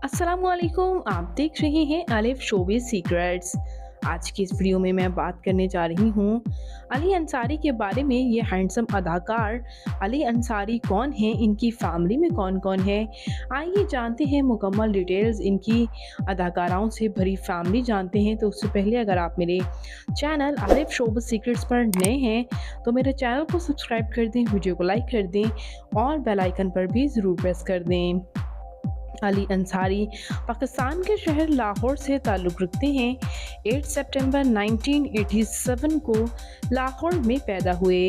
अस्सलामुअलैकुम, आप देख रहे हैं अलिफ शोबिज़ सीक्रेट्स। आज की इस वीडियो में मैं बात करने जा रही हूँ अली अंसारी के बारे में। ये हैंडसम अदाकार अली अंसारी कौन हैं, इनकी फैमिली में कौन-कौन है। आइए जानते हैं मुकम्मल डिटेल्स, इनकी अदाकाराओं से भरी फैमिली जानते हैं। तो उससे पहले अगर आप मेरे चैनल अलिफ शोबिज़ सीक्रेट्स पर नए हैं तो मेरे चैनल को सब्सक्राइब कर दें, वीडियो को लाइक कर दें और बेल आइकन पर भी ज़रूर प्रेस कर दें। अली अंसारी पाकिस्तान के शहर लाहौर से ताल्लुक़ रखते हैं। 8 सितंबर 1987 को लाहौर में पैदा हुए।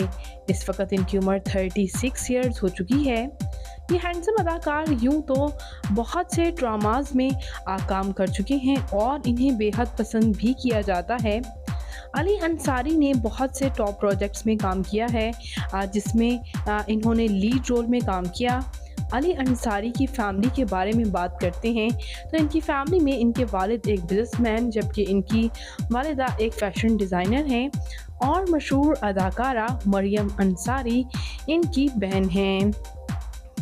इस वक्त इनकी उम्र 36 ईयर्स हो चुकी है। ये हैंडसम अदाकार यूं तो बहुत से ड्रामाज में काम कर चुके हैं और इन्हें बेहद पसंद भी किया जाता है। अली अंसारी ने बहुत से टॉप प्रोजेक्ट्स में काम किया है, जिसमें इन्होंने लीड रोल में काम किया। अली अंसारी की फैमिली के बारे में बात करते हैं तो इनकी फैमिली में इनके वालिद एक बिजनेसमैन, जबकि इनकी वालिदा एक फ़ैशन डिज़ाइनर हैं और मशहूर अदाकारा मरियम अंसारी इनकी बहन हैं।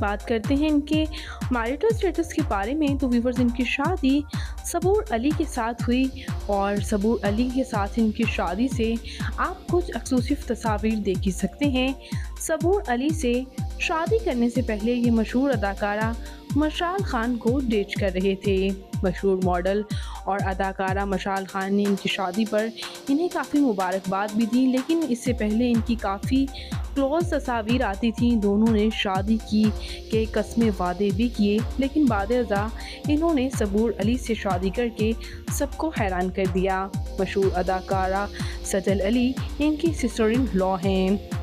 बात करते हैं इनके मैरिटल स्टेटस के बारे में तो व्यूअर्स, इनकी शादी सबूर अली के साथ हुई और सबूर अली के साथ इनकी शादी से आप कुछ एक्सक्लूसिव तस्वीर देख ही सकते हैं। सबूर अली से शादी करने से पहले ये मशहूर अदाकारा मशाल खान को डेट कर रहे थे। मशहूर मॉडल और अदाकारा मशाल खान ने इनकी शादी पर इन्हें काफ़ी मुबारकबाद भी दी, लेकिन इससे पहले इनकी काफ़ी क्लोज तस्वीर आती थी। दोनों ने शादी की के कस्में वादे भी किए, लेकिन बाद-ए-ज़ा इन्होंने सबूर अली से शादी करके सबको हैरान कर दिया। मशहूर अदाकारा सजल अली इनकी सिस्टर इन लॉ हैं।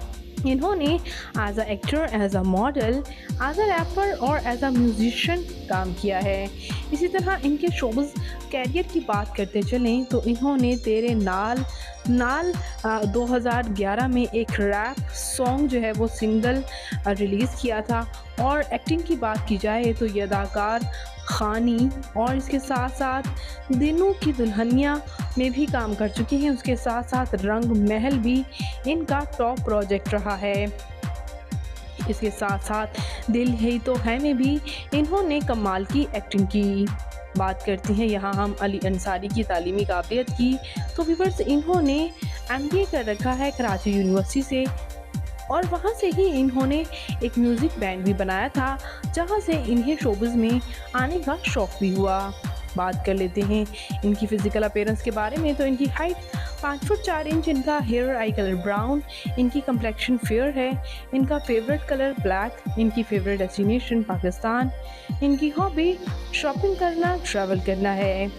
इन्होंने as a actor, as a model, as a rapper और एज अ म्यूजिशियन काम किया है। इसी तरह इनके शोबिज़ कैरियर की बात करते चलें तो इन्होंने तेरे नाल नाल 2011 में एक रैप सॉन्ग जो है वो सिंगल रिलीज़ किया था। और एक्टिंग की बात की जाए तो ये अदाकार खानी और इसके साथ साथ दिनों की दुल्हनिया में भी काम कर चुके हैं। उसके साथ साथ रंग महल भी इनका टॉप प्रोजेक्ट रहा है। इसके साथ साथ दिल है तो है में भी इन्होंने कमाल की एक्टिंग की। बात करते हैं यहाँ हम अली अंसारी की तालीमी काबिलियत की तो व्यूअर्स, इन्होंने MBA कर रखा है कराची यूनिवर्सिटी से और वहाँ से ही इन्होंने एक म्यूज़िक बैंड भी बनाया था, जहाँ से इन्हें शोबिज़ में आने का शौक़ भी हुआ। बात कर लेते हैं इनकी फ़िज़िकल अपीयरेंस के बारे में तो इनकी हाइट 5 फुट 4 इंच, इनका हेयर आई कलर ब्राउन, इनकी कम्प्लेक्शन फेयर है, इनका फेवरेट कलर ब्लैक, इनकी फेवरेट डेस्टिनेशन पाकिस्तान, इनकी हॉबी शॉपिंग करना, ट्रैवल करना है।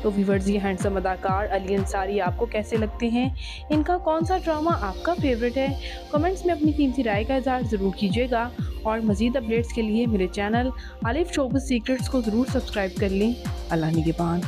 तो व्यूअर्स, ये हैंडसम अदाकार अली अंसारी आपको कैसे लगते हैं? इनका कौन सा ड्रामा आपका फेवरेट है? कमेंट्स में अपनी कीमती राय का इज़हार ज़रूर कीजिएगा और मज़ीद अपडेट्स के लिए मेरे चैनल अलिफ शोबिज़ सीक्रेट्स को ज़रूर सब्सक्राइब कर लें। अल्लाह निगहबान।